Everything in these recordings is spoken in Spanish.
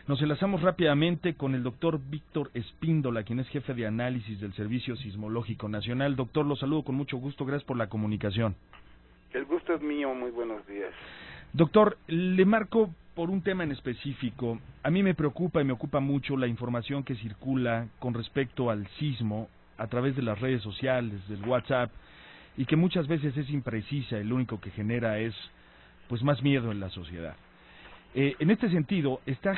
Nos enlazamos rápidamente con el doctor Víctor Espíndola, quien es jefe de análisis del Servicio Sismológico Nacional. Doctor, lo saludo con mucho gusto, gracias por la comunicación. El gusto es mío, muy buenos días. Doctor, le marco por un tema en específico. A mí me preocupa y me ocupa mucho la información que circula con respecto al sismo a través de las redes sociales, del WhatsApp, y que muchas veces es imprecisa y lo único que genera es pues más miedo en la sociedad. En este sentido, está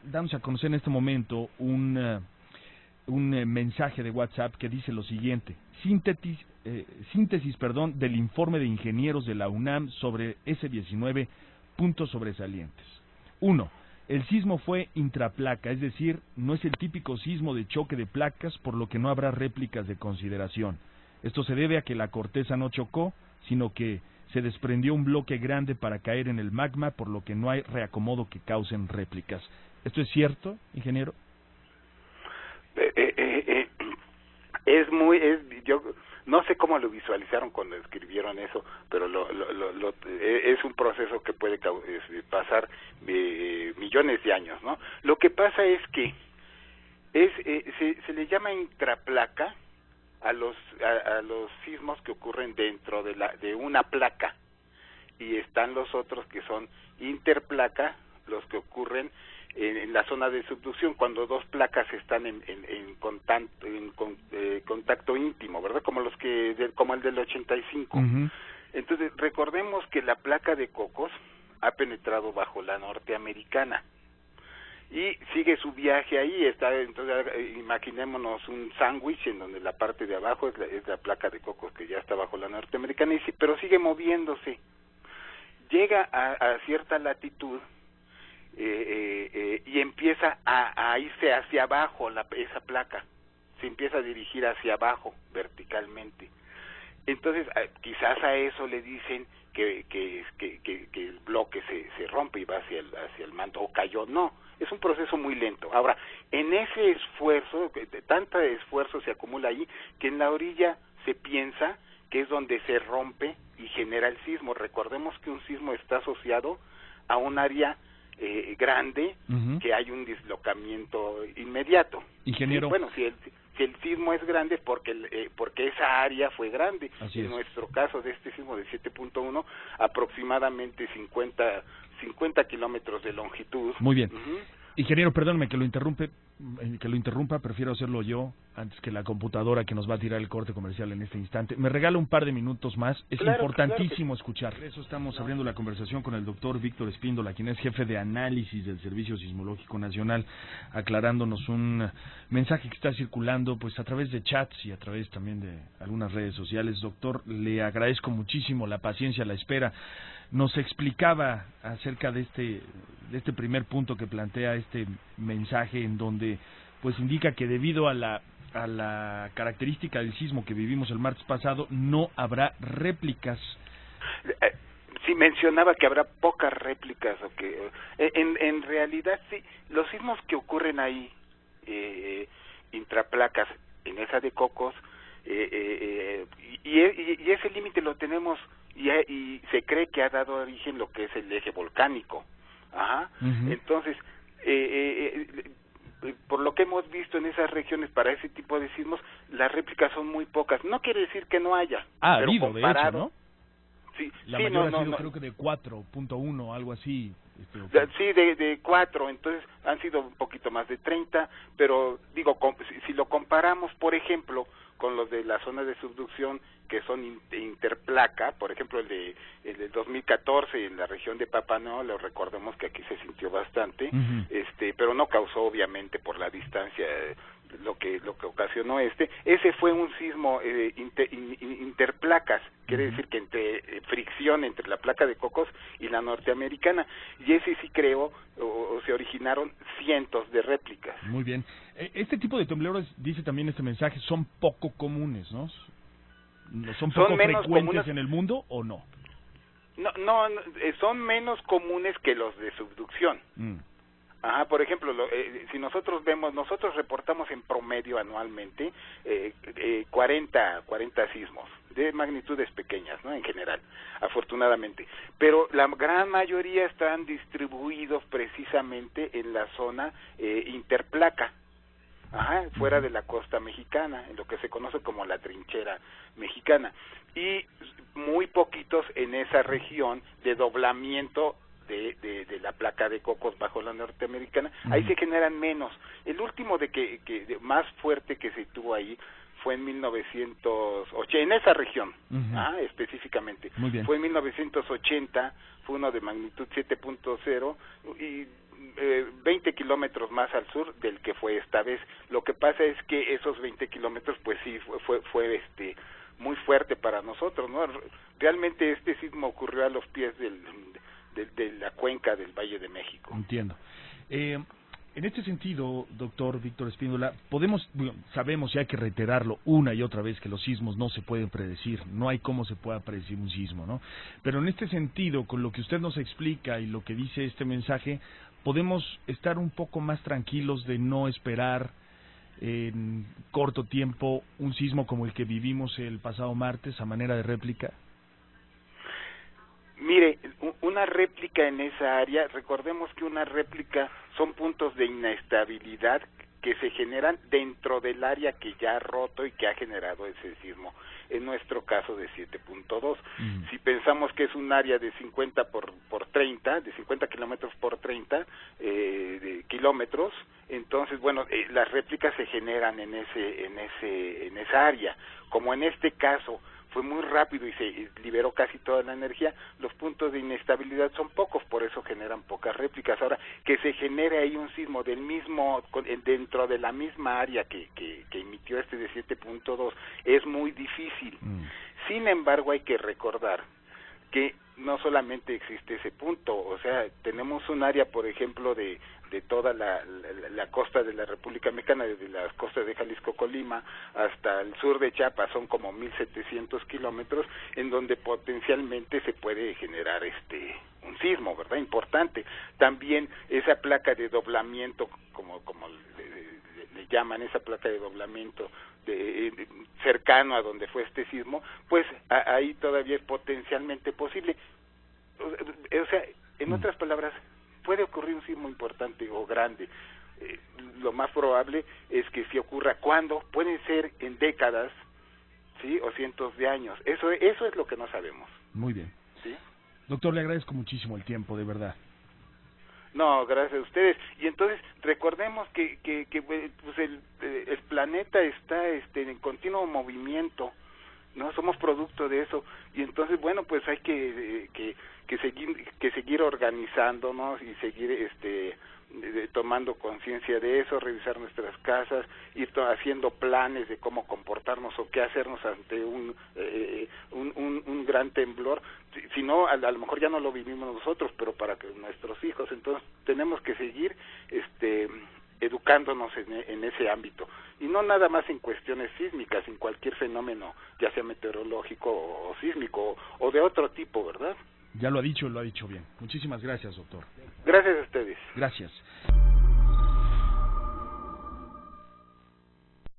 dándose a conocer en este momento un mensaje de WhatsApp que dice lo siguiente: síntesis del informe de ingenieros de la UNAM sobre S19, puntos sobresalientes. 1. El sismo fue intraplaca, es decir, no es el típico sismo de choque de placas, por lo que no habrá réplicas de consideración. Esto se debe a que la corteza no chocó, sino que se desprendió un bloque grande para caer en el magma, por lo que no hay reacomodo que causen réplicas. ¿Esto es cierto, ingeniero? Yo no sé cómo lo visualizaron cuando escribieron eso, pero es un proceso que puede pasar millones de años, ¿no? Lo que pasa es que se le llama intraplaca a los sismos que ocurren dentro de una placa, y están los otros que son interplaca, los que ocurren en la zona de subducción, cuando dos placas están en contacto íntimo, ¿verdad? Como el del 85. Uh-huh. Entonces, recordemos que la placa de Cocos ha penetrado bajo la norteamericana y sigue su viaje ahí. Entonces, imaginémonos un sándwich en donde la parte de abajo es la placa de Cocos, que ya está bajo la norteamericana, pero sigue moviéndose. Llega a cierta latitud y empieza a irse hacia abajo esa placa, se empieza a dirigir hacia abajo verticalmente. Entonces, quizás a eso le dicen que el bloque se rompe y va hacia el manto, o cayó. No, es un proceso muy lento. Ahora, en ese esfuerzo, tanto esfuerzo se acumula ahí, que en la orilla se piensa que es donde se rompe y genera el sismo. Recordemos que un sismo está asociado a un área grande, uh-huh, que hay un dislocamiento inmediato. Ingeniero. Sí, bueno, si el sismo es grande porque esa área fue grande. Así es. En nuestro caso de este sismo de 7.1, aproximadamente 50 kilómetros de longitud. Muy bien. Uh-huh. Ingeniero, perdóneme que lo interrumpa, prefiero hacerlo yo antes que la computadora que nos va a tirar el corte comercial en este instante. Me regala un par de minutos más, es importantísimo escuchar. Por eso estamos abriendo la conversación con el doctor Víctor Espíndola, quien es jefe de análisis del Servicio Sismológico Nacional, aclarándonos un mensaje que está circulando pues a través de chats y a través también de algunas redes sociales. Doctor, le agradezco muchísimo la paciencia, la espera. Nos explicaba acerca de este primer punto que plantea este mensaje, en donde pues indica que debido a la característica del sismo que vivimos el martes pasado, no habrá réplicas. Sí, mencionaba que habrá pocas réplicas, o que en realidad sí, los sismos que ocurren ahí, intraplacas, en esa de Cocos, y ese límite lo tenemos, y se cree que ha dado origen lo que es el eje volcánico. Ajá. Uh-huh. Entonces, por lo que hemos visto en esas regiones para ese tipo de sismos, las réplicas son muy pocas. No quiere decir que no haya. Ha pero habido, de hecho, ¿no? Sí, la mayor ha sido creo que de 4.1, algo así. Sí, de 4, entonces han sido un poquito más de 30, pero digo, si lo comparamos, por ejemplo, con los de la zona de subducción, que son interplaca, por ejemplo el del 2014 en la región de Papanoa, lo recordemos que aquí se sintió bastante, uh-huh, pero no causó obviamente por la distancia lo que ocasionó ese fue un sismo interplacas, quiere decir que entre fricción entre la placa de Cocos y la norteamericana, y ese sí creo o se originaron cientos de réplicas. Muy bien. Este tipo de temblores, dice también este mensaje, son poco comunes, ¿no? ¿Son poco frecuentes comunes en el mundo o no? No, son menos comunes que los de subducción. Ajá, por ejemplo, si nosotros reportamos en promedio anualmente 40 sismos de magnitudes pequeñas, ¿no? En general, afortunadamente. Pero la gran mayoría están distribuidos precisamente en la zona interplaca. Ajá, fuera de la costa mexicana, en lo que se conoce como la trinchera mexicana, y muy poquitos en esa región de doblamiento de la placa de Cocos bajo la norteamericana. Ahí se generan menos. El último más fuerte que se tuvo ahí fue en 1980, en esa región, específicamente. Muy bien. Fue en 1980, fue uno de magnitud 7.0 y 20 kilómetros más al sur del que fue esta vez. Lo que pasa es que esos 20 kilómetros, pues sí, fue muy fuerte para nosotros, ¿no? Realmente este sismo ocurrió a los pies de la cuenca del Valle de México. Entiendo. En este sentido, doctor Víctor Espíndola, sabemos y hay que reiterarlo una y otra vez que los sismos no se pueden predecir, no hay cómo se pueda predecir un sismo, ¿no? Pero en este sentido, con lo que usted nos explica y lo que dice este mensaje, podemos estar un poco más tranquilos de no esperar en corto tiempo un sismo como el que vivimos el pasado martes a manera de réplica. Mire, una réplica en esa área, recordemos que una réplica son puntos de inestabilidad que se generan dentro del área que ya ha roto y que ha generado ese sismo, en nuestro caso de 7.2. Si pensamos que es un área de 50 por 30, de 50 kilómetros por 30 de kilómetros, entonces, bueno, las réplicas se generan en esa área. Como en este caso fue muy rápido y se liberó casi toda la energía, los puntos de inestabilidad son pocos, por eso generan pocas réplicas. Ahora, que se genere ahí un sismo dentro de la misma área que emitió este de 7.2 es muy difícil. Sin embargo, hay que recordar que no solamente existe ese punto, o sea, tenemos un área, por ejemplo, de toda la costa de la República Mexicana, desde las costas de Jalisco, Colima, hasta el sur de Chiapas, son como 1,700 kilómetros, en donde potencialmente se puede generar un sismo, ¿verdad? Importante. También esa placa de doblamiento, como le llaman, esa placa de doblamiento cercano a donde fue este sismo, pues ahí todavía es potencialmente posible. O sea, en otras palabras, puede ocurrir un sismo importante o grande. Lo más probable es que si ocurra, ¿cuándo? Pueden ser en décadas, ¿sí? O cientos de años. Eso es lo que no sabemos. Muy bien. ¿Sí? Doctor, le agradezco muchísimo el tiempo, de verdad. No, gracias a ustedes. Y entonces recordemos que pues el planeta está en continuo movimiento, no somos producto de eso, y entonces bueno, pues hay que seguir organizándonos y seguir tomando conciencia de eso, revisar nuestras casas, ir haciendo planes de cómo comportarnos o qué hacernos ante un gran temblor. Si no, a lo mejor ya no lo vivimos nosotros, pero para que nuestros hijos. Entonces tenemos que seguir educándonos en ese ámbito, y no nada más en cuestiones sísmicas, en cualquier fenómeno, ya sea meteorológico o sísmico o de otro tipo, ¿verdad? Ya lo ha dicho bien. Muchísimas gracias, doctor. Gracias a ustedes. Gracias.